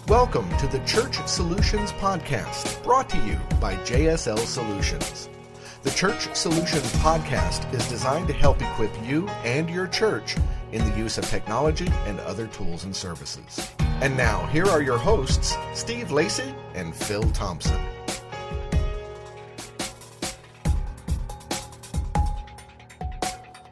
Welcome to the Church Solutions Podcast, brought to you by JSL Solutions. The Church Solutions Podcast is designed to help equip you and your church in the use of technology and other tools and services. And now, here are your hosts, Steve Lacy and Phil Thompson.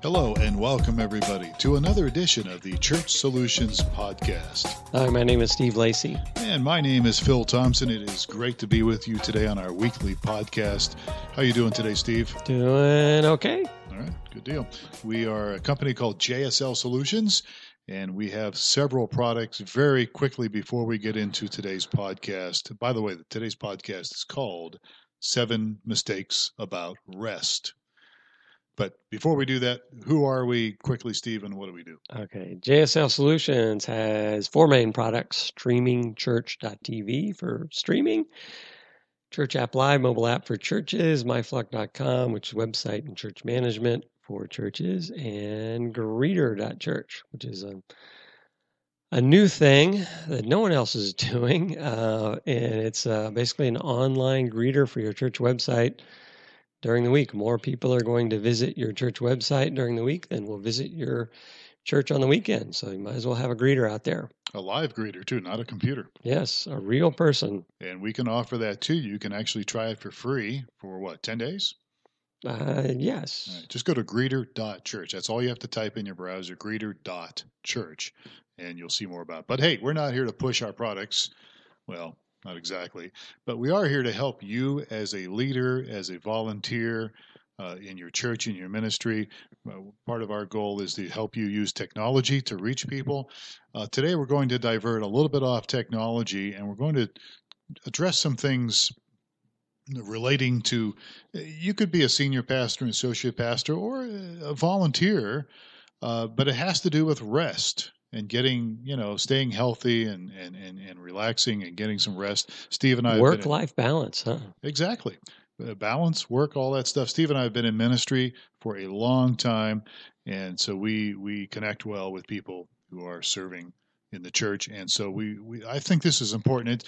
Hello and welcome everybody to another edition of the Church Solutions Podcast. Hi, my name is Steve Lacy. And my name is Phil Thompson. It is great to be with you today on our weekly podcast. How you doing today, Steve? Doing okay. All right, good deal. We are a company called JSL Solutions, and we have several products. Very quickly before we get into today's podcast, by the way, today's podcast is called 7 Mistakes About Rest. But before we do that, who are we quickly, Steve, and what do we do? Okay. JSL Solutions has 4 main products: StreamingChurch.tv for streaming, Church App Live mobile app for churches, myflock.com, which is website and church management for churches, and Greeter.church, which is a new thing that no one else is doing. And it's basically an online greeter for your church website. During the week, more people are going to visit your church website during the week than will visit your church on the weekend. So you might as well have a greeter out there. A live greeter, too, not a computer. Yes, a real person. And we can offer that, too. You can actually try it for free for, 10 days? Yes. All right, just go to greeter.church. That's all you have to type in your browser, greeter.church, and you'll see more about it. But, hey, we're not here to push our products. Well, not exactly, but we are here to help you as a leader, as a volunteer in your church, in your ministry. Part of our goal is to help you use technology to reach people. Today we're going to divert a little bit off technology, and we're going to address some things relating to, you could be a senior pastor, an associate pastor, or a volunteer, but it has to do with rest. And getting, staying healthy and relaxing and getting some rest. Steve and I Work-life balance, huh? Exactly. Balance, work, all that stuff. Steve and I have been in ministry for a long time, and so we connect well with people who are serving in the church. And so I think this is important.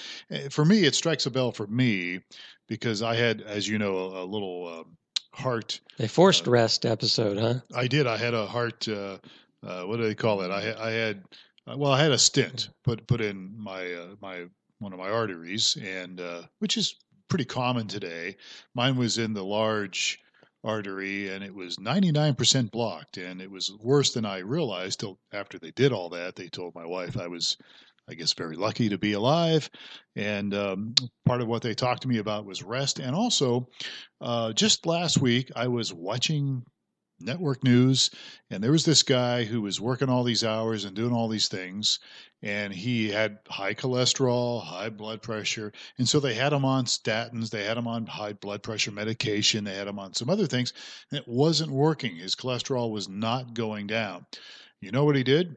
For me, it strikes a bell for me because I had, as you know, a little heart. A forced rest episode, huh? I did. I had a heart. What do they call it? I had a stent put in my one of my arteries, and which is pretty common today. Mine was in the large artery, and it was 99% blocked, and it was worse than I realized till after they did all that. They told my wife I was, I guess, very lucky to be alive, and part of what they talked to me about was rest, and also just last week I was watching network news, and there was this guy who was working all these hours and doing all these things, and he had high cholesterol, high blood pressure, and so they had him on statins, they had him on high blood pressure medication, they had him on some other things, and it wasn't working. His cholesterol was not going down. You know what he did?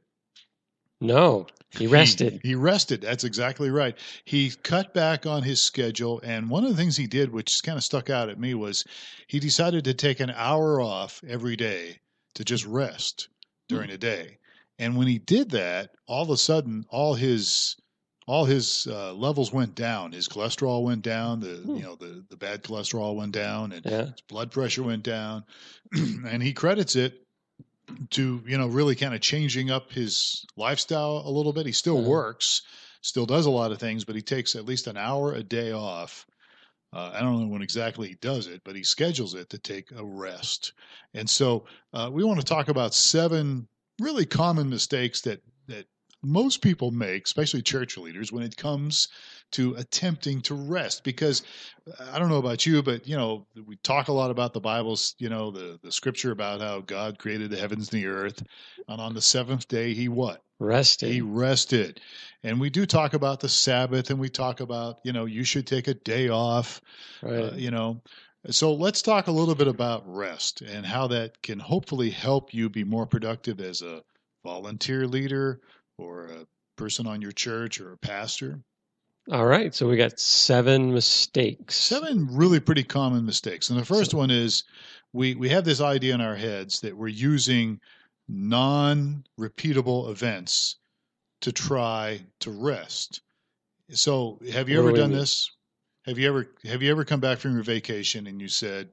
No, he rested. He rested. That's exactly right. He cut back on his schedule, and one of the things he did, which kind of stuck out at me, was he decided to take an hour off every day to just rest during the day. And when he did that, all of a sudden, all his levels went down. His cholesterol went down. The bad cholesterol went down, and his blood pressure went down. And he credits it to, really kind of changing up his lifestyle a little bit. He still works, still does a lot of things, but he takes at least an hour a day off. I don't know when exactly he does it, but he schedules it to take a rest. And so we want to talk about 7 really common mistakes that most people make, especially church leaders, when it comes to attempting to rest. Because I don't know about you, but, we talk a lot about the Bible's, the scripture about how God created the heavens and the earth. And on the 7th day, he what? Rested. He rested. And we do talk about the Sabbath, and we talk about, you should take a day off, right. So let's talk a little bit about rest and how that can hopefully help you be more productive as a volunteer leader or a person on your church or a pastor. All right. So we got 7 mistakes. 7 really pretty common mistakes. And the first one is we have this idea in our heads that we're using non-repeatable events to try to rest. So have you What do ever we done mean? this? Have you ever come back from your vacation and you said,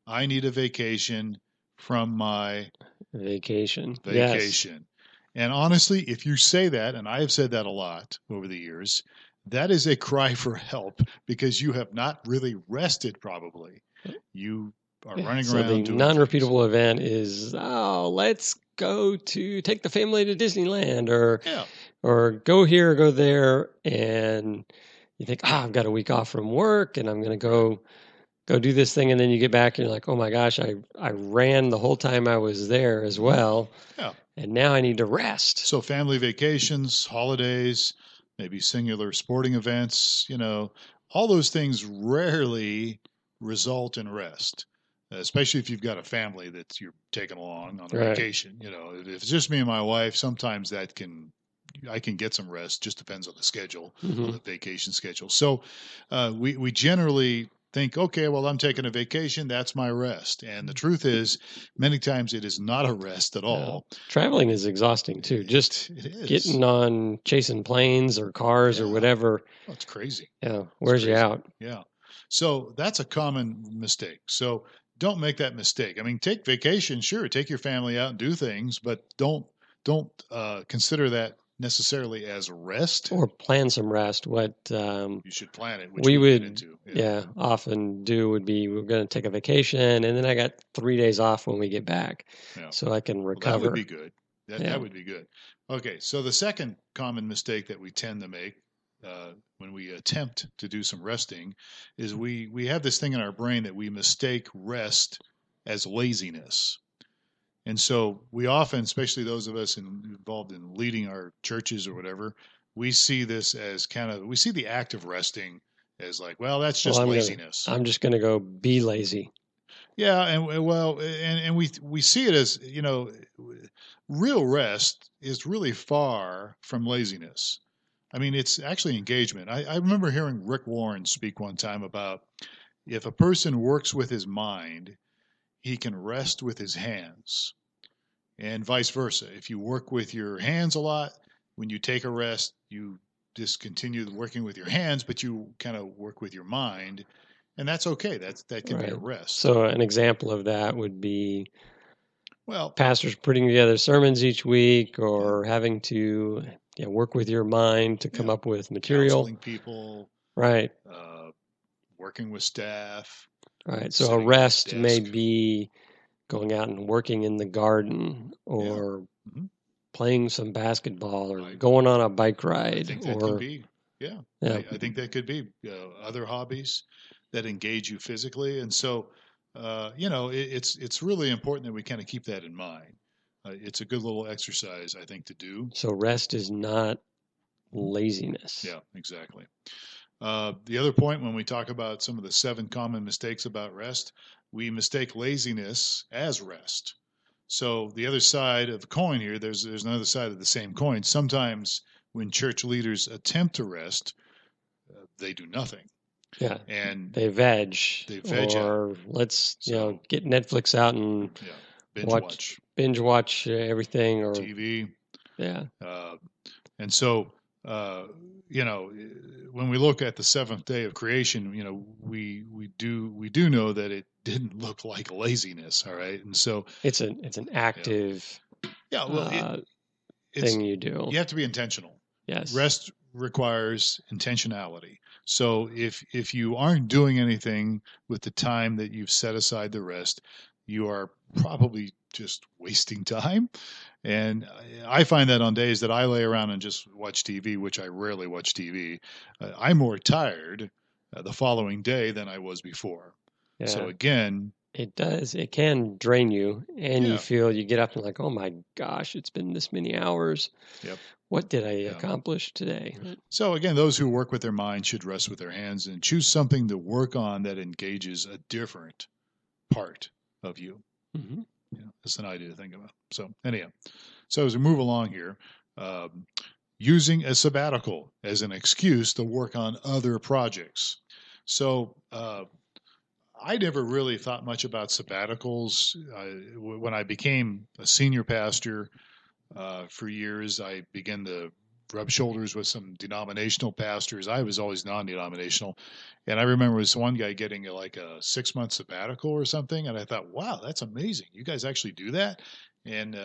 I need a vacation from my Vacation. Yes. vacation? And honestly, if you say that, and I have said that a lot over the years, that is a cry for help because you have not really rested probably. You are Yeah. running So the around doing things. non-repeatable event is, oh, let's go to take the family to Disneyland Yeah. or go here or go there. And you think, I've got a week off from work and I'm going to Right. go do this thing. And then you get back and you're like, oh my gosh, I ran the whole time I was there as well. Yeah. And now I need to rest. So family vacations, holidays, maybe singular sporting events, all those things rarely result in rest, especially if you've got a family that you're taking along on a Right. vacation. If it's just me and my wife, sometimes I can get some rest. Just depends on the schedule, on the vacation schedule. So we generally think, okay, well, I'm taking a vacation. That's my rest. And the truth is, many times it is not a rest at all. Traveling is exhausting too. Just It is. getting on chasing planes or cars or whatever. Oh, it's crazy. Yeah, wears you out. Yeah. So that's a common mistake. So don't make that mistake. I mean, take vacation, sure, take your family out and do things, but don't consider that necessarily as rest. Or plan some rest. What You should plan it, which we we'll get would into. often do would be we're going to take a vacation and then I got 3 days off when we get back, so I can Well, recover. that would be good. That would be good. Okay, so the second common mistake that we tend to make when we attempt to do some resting is we have this thing in our brain that we mistake rest as laziness. And so we often, especially those of us involved in leading our churches or whatever, we see this as we see the act of resting as like, well, that's just laziness. I'm just going to go be lazy. Yeah, and we see it as, real rest is really far from laziness. I mean, it's actually engagement. I remember hearing Rick Warren speak one time about if a person works with his mind, he can rest with his hands, and vice versa. If you work with your hands a lot, when you take a rest, you discontinue working with your hands, but you kind of work with your mind, and that's okay. That can be a rest. So an example of that would be, well, pastors putting together sermons each week, or having to work with your mind to come up with material. Counseling people, right? Working with staff, right? So a rest may be going out and working in the garden, or playing some basketball, or going on a bike ride. I think that can be, I think that could be other hobbies that engage you physically, and so it's really important that we kind of keep that in mind. It's a good little exercise, I think, to do. So rest is not laziness. Yeah, exactly. The other point, when we talk about some of the 7 common mistakes about rest, we mistake laziness as rest. So the other side of the coin here, there's another side of the same coin. Sometimes when church leaders attempt to rest, they do nothing. Yeah, and they veg or out. Let's get Netflix out and binge watch everything, or TV. Yeah. And so when we look at the 7th day of creation, we do know that it didn't look like laziness. All right, and so it's an active thing you do. You have to be intentional. Yes. Rest requires intentionality. So if you aren't doing anything with the time that you've set aside to rest, you are probably just wasting time. And I find that on days that I lay around and just watch TV, which I rarely watch TV, I'm more tired the following day than I was before. Yeah. So again, it does. It can drain you, and you get up and like, oh my gosh, it's been this many hours. Yep. What did I accomplish today? So again, those who work with their mind should rest with their hands and choose something to work on that engages a different part of you. Mm-hmm. That's an idea to think about. So anyhow, as we move along here, using a sabbatical as an excuse to work on other projects. So I never really thought much about sabbaticals. When I became a senior pastor for years, I began to rubbed shoulders with some denominational pastors. I was always non-denominational. And I remember this one guy getting like a 6-month sabbatical or something. And I thought, wow, that's amazing. You guys actually do that? And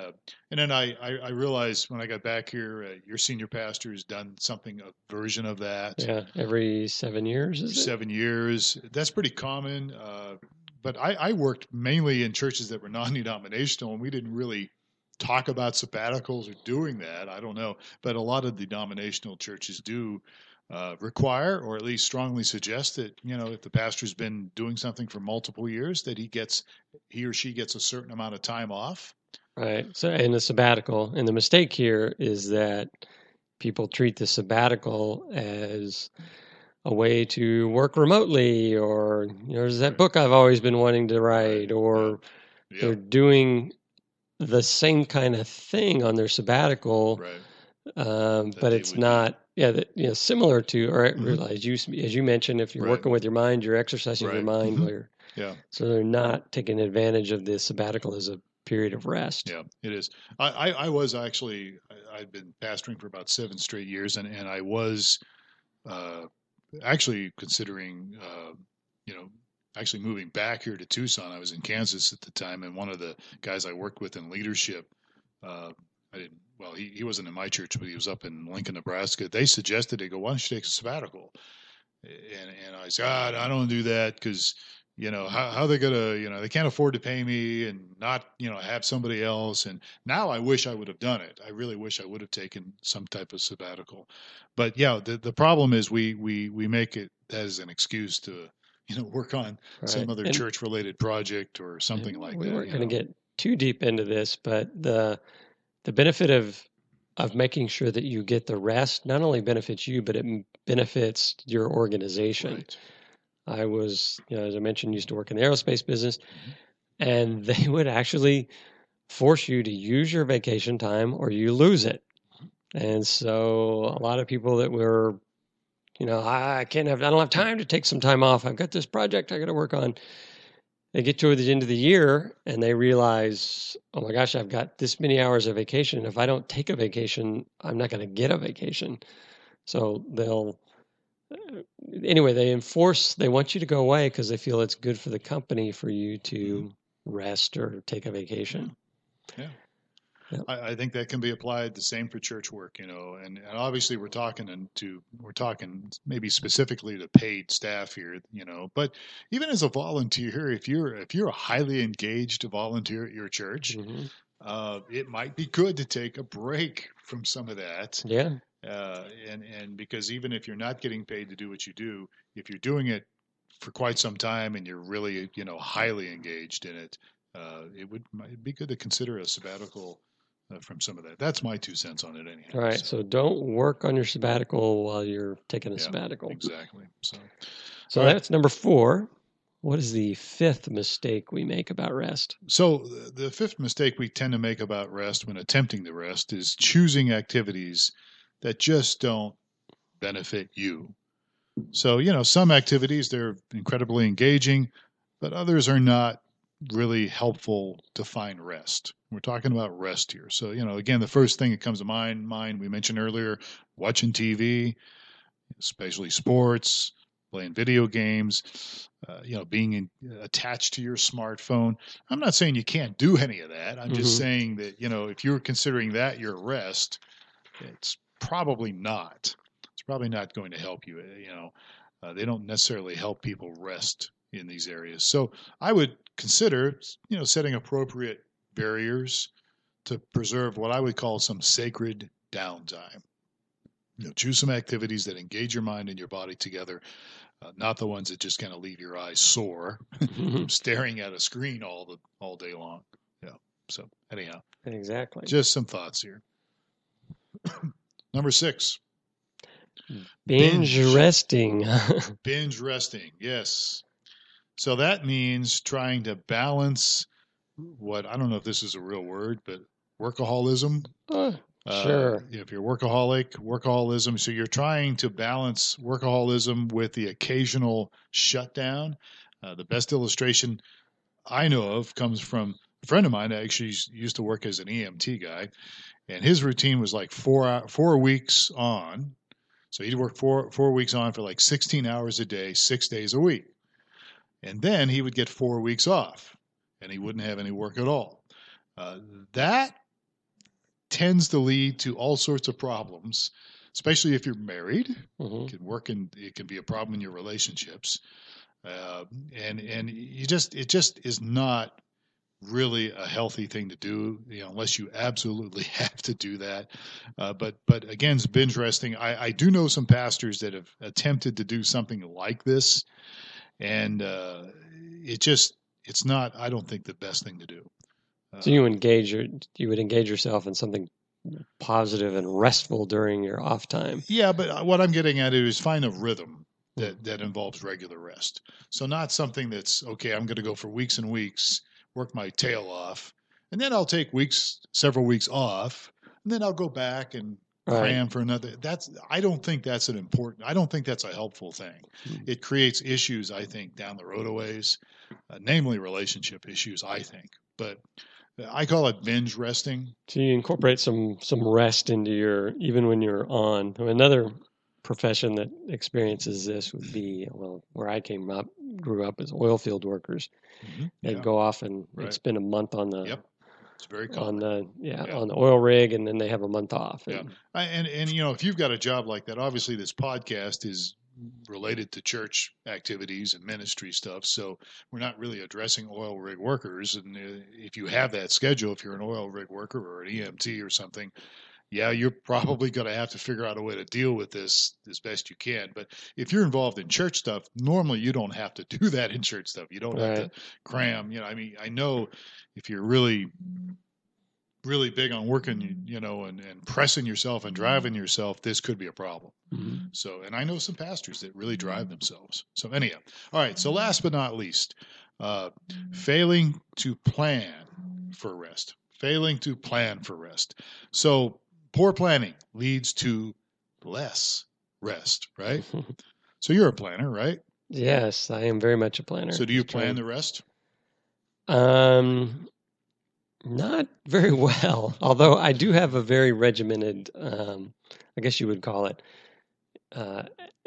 then I realized when I got back here, your senior pastor has done something, a version of that. Yeah, every 7 years, is it? 7 years. That's pretty common. But I worked mainly in churches that were non-denominational, and we didn't really talk about sabbaticals or doing that. I don't know. But a lot of the denominational churches do require, or at least strongly suggest that, if the pastor's been doing something for multiple years, that he or she gets a certain amount of time off. Right. So, and the sabbatical, and the mistake here is that people treat the sabbatical as a way to work remotely, or there's that book I've always been wanting to write, or they're doing the same kind of thing on their sabbatical, but it's not. Similar to, or as you mentioned, if you're working with your mind, you're exercising your mind. So they're not taking advantage of the sabbatical as a period of rest. Yeah, it is. I was actually, I'd been pastoring for about 7 straight years, and I was actually considering, actually moving back here to Tucson. I was in Kansas at the time, and one of the guys I worked with in leadership, he wasn't in my church, but he was up in Lincoln, Nebraska. They suggested, they go, why don't you take a sabbatical? And I said, I don't do that because, how they going to, they can't afford to pay me and not, have somebody else. And now I wish I would have done it. I really wish I would have taken some type of sabbatical. But yeah, the problem is we make it as an excuse to, work on some other church related project or something like that. We weren't going to get too deep into this, but the benefit of making sure that you get the rest not only benefits you, but it benefits your organization. Right. I was, as I mentioned, used to work in the aerospace business, and they would actually force you to use your vacation time or you lose it. And so a lot of people that were, I don't have time to take some time off. I've got this project I got to work on. They get toward the end of the year and they realize, oh my gosh, I've got this many hours of vacation. If I don't take a vacation, I'm not going to get a vacation. So they want you to go away because they feel it's good for the company for you to rest or take a vacation. Yeah. I think that can be applied the same for church work, and obviously we're talking maybe specifically to paid staff here, but even as a volunteer, if you're a highly engaged volunteer at your church, it might be good to take a break from some of that. Yeah. And because even if you're not getting paid to do what you do, if you're doing it for quite some time and you're really, highly engaged in it, it'd be good to consider a sabbatical from some of that. That's my 2 cents on it anyhow. All right. So don't work on your sabbatical while you're taking a sabbatical. Exactly. So that's number 4. What is the 5th mistake we make about rest? So the 5th mistake we tend to make about rest when attempting to rest is choosing activities that just don't benefit you. So, some activities, they're incredibly engaging, but others are not really helpful to find rest. We're talking about rest here. So, again, the first thing that comes to mind, we mentioned earlier, watching TV, especially sports, playing video games, being attached to your smartphone. I'm not saying you can't do any of that. I'm just saying that, if you're considering that your rest, it's probably not. It's probably not going to help you. They don't necessarily help people rest in these areas. So I would consider, setting appropriate barriers to preserve what I would call some sacred downtime. Choose some activities that engage your mind and your body together, not the ones that just kind of leave your eyes sore from staring at a screen all day long. Yeah. So anyhow, exactly. Just some thoughts here. Number 6. Binge resting. Binge resting, yes. So that means trying to balance I don't know if this is a real word, but workaholism. Sure. If you're workaholism. So you're trying to balance workaholism with the occasional shutdown. The best illustration I know of comes from A friend of mine actually used to work as an EMT guy, and his routine was like 4 weeks on. So he'd work 4 weeks on for like 16 hours a day, 6 days a week. And then he would get 4 weeks off, and he wouldn't have any work at all. That tends to lead to all sorts of problems, especially if you're married. It can be a problem in your relationships, and it just is not really a healthy thing to do, unless you absolutely have to do that. But again, binge resting. I do know some pastors that have attempted to do something like this, and it's not, I don't think, the best thing to do. So you would engage yourself in something positive and restful during your off time. Yeah, but what I'm getting at is find a rhythm that involves regular rest. So not something that's, okay, I'm going to go for weeks and weeks, work my tail off, and then I'll take several weeks off, and then I'll go back and cram for another. I don't think that's a helpful thing. It creates issues, I think, down the road a ways, namely relationship issues, I think. But I call it binge resting. So you incorporate some rest into even when you're on. Another profession that experiences this would be, where I grew up as oil field workers. They'd go off and they'd spend a month on the it's very common. on the oil rig, and then they have a month off. And if you've got a job like that, obviously this podcast is related to church activities and ministry stuff, so we're not really addressing oil rig workers. And if you have that schedule, if you're an oil rig worker or an EMT or something, you're probably going to have to figure out a way to deal with this as best you can. But if you're involved in church stuff, normally you don't have to do that in church stuff. You don't have to cram. I know if you're really big on working, and pressing yourself and driving yourself, this could be a problem. So, and I know some pastors that really drive themselves. So anyhow, all right. So last but not least, failing to plan for rest. So poor planning leads to less rest, right? So you're a planner, right? Yes, I am very much a planner. So do you plan the rest? Not very well, although I do have a very regimented, I guess you would call it,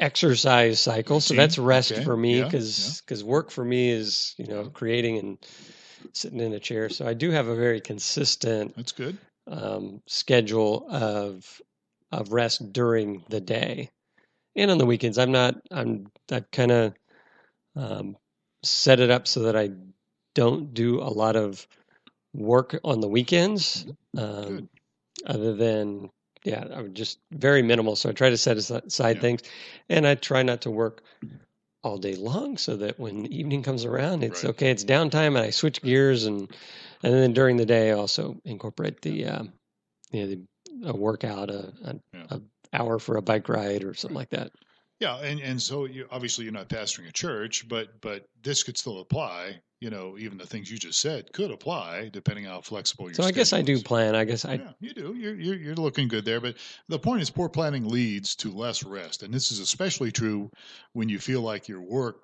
exercise cycle. So that's rest for me, because work for me is, creating and sitting in a chair. So I do have a very consistent That's good. schedule of rest during the day. And on the weekends, I've kind of set it up so that I don't do a lot of work on the weekends, other than, I'm just very minimal. So I try to set aside things, and I try not to work all day long, so that when the evening comes around, it's okay. It's downtime, and I switch gears, and then during the day, I also incorporate the a workout, an hour for a bike ride or something like that. Yeah, and so obviously you're not pastoring a church, but this could still apply. Even the things you just said could apply, depending on how flexible your. So I guess I do plan. You do. You're looking good there. But the point is, poor planning leads to less rest, and this is especially true when you feel like the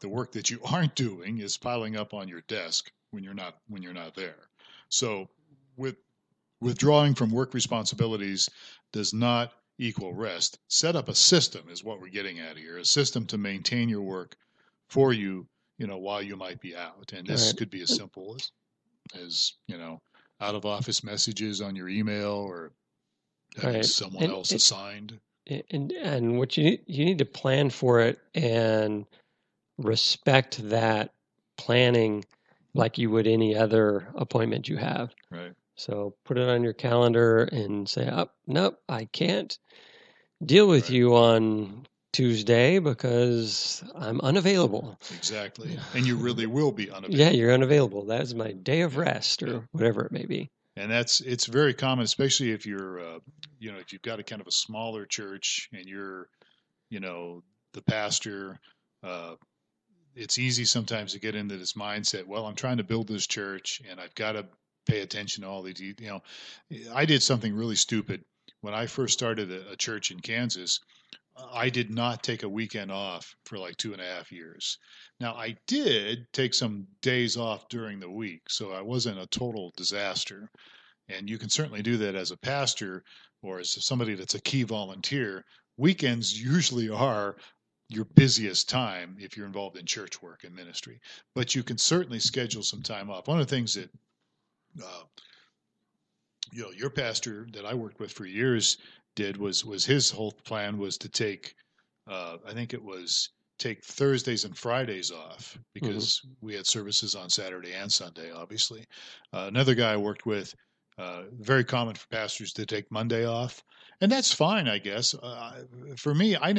work that you aren't doing, is piling up on your desk when you're not there. So withdrawing from work responsibilities does not equal rest. Set up a system is what we're getting at here, a system to maintain your work for you, while you might be out. And this could be as simple as out of office messages on your email, or having someone else assigned. And what you need to plan for it and respect that planning like you would any other appointment you have. Right. So put it on your calendar and say, nope, I can't deal with you on Tuesday because I'm unavailable. Exactly. And you really will be unavailable. Yeah, you're unavailable. That's my day of rest, or whatever it may be. And it's very common, especially if you're, if you've got a kind of a smaller church and you're, the pastor. It's easy sometimes to get into this mindset. Well, I'm trying to build this church, and I've got to pay attention to all these. I did something really stupid when I first started a church in Kansas. I did not take a weekend off for like 2.5 years. Now, I did take some days off during the week, so I wasn't a total disaster. And you can certainly do that as a pastor or as somebody that's a key volunteer. Weekends usually are your busiest time if you're involved in church work and ministry. But you can certainly schedule some time off. One of the things that your pastor that I worked with for years did was his whole plan was to take, I think it was take Thursdays and Fridays off because we had services on Saturday and Sunday, obviously. Another guy I worked with, very common for pastors to take Monday off, and that's fine, I guess. For me, I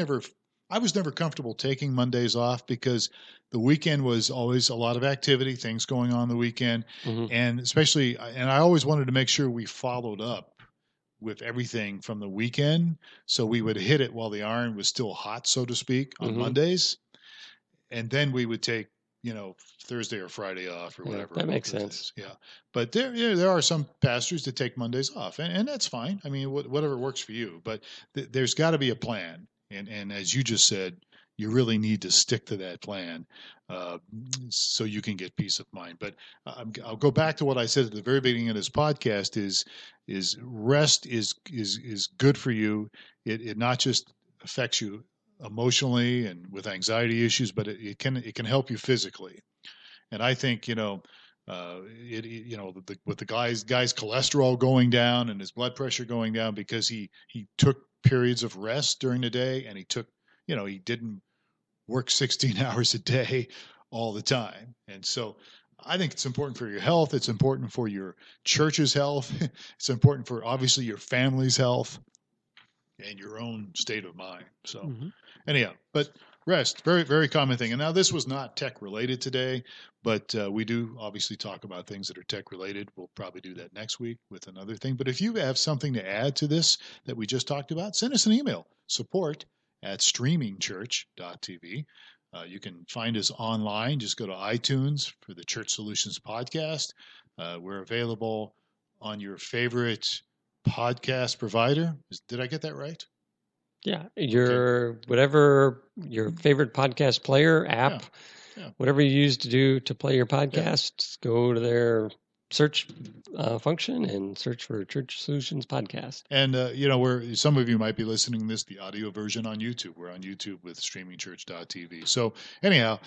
was never comfortable taking Mondays off because the weekend was always a lot of activity, things going on the weekend, and especially, and I always wanted to make sure we followed up with everything from the weekend, so we would hit it while the iron was still hot, so to speak, on Mondays, and then we would take, Thursday or Friday off or whatever. That makes sense. Yeah, but there are some pastors that take Mondays off, and that's fine. I mean, whatever works for you, but there's got to be a plan. And as you just said, you really need to stick to that plan so you can get peace of mind. But I'll go back to what I said at the very beginning of this podcast: is rest is good for you. It not just affects you emotionally and with anxiety issues, but it can help you physically. And I think with the guy's cholesterol going down and his blood pressure going down because he took periods of rest during the day, and he took, he didn't work 16 hours a day all the time. And so I think it's important for your health. It's important for your church's health. It's important for obviously your family's health and your own state of mind. So anyhow, but rest, very, very common thing. And now this was not tech related today, but we do obviously talk about things that are tech related. We'll probably do that next week with another thing. But if you have something to add to this that we just talked about, send us an email, support@StreamingChurch.tv. You can find us online. Just go to iTunes for the Church Solutions podcast. We're available on your favorite podcast provider. Did I get that right? Yeah, whatever your favorite podcast player app, whatever you use to play your podcasts, go to their search function and search for Church Solutions Podcast. And some of you might be listening to this, the audio version on YouTube. We're on YouTube with StreamingChurch.tv. So anyhow,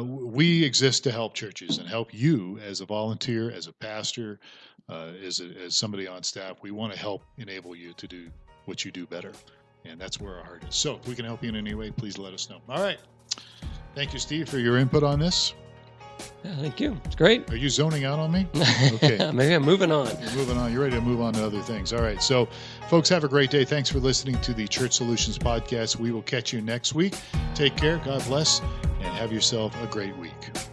we exist to help churches and help you as a volunteer, as a pastor, as somebody on staff. We want to help enable you to do what you do better. And that's where our heart is. So if we can help you in any way, please let us know. All right. Thank you, Steve, for your input on this. Yeah, thank you. It's great. Are you zoning out on me? Okay. Maybe I'm moving on. You're moving on. You're ready to move on to other things. All right. So, folks, have a great day. Thanks for listening to the Church Solutions podcast. We will catch you next week. Take care. God bless. And have yourself a great week.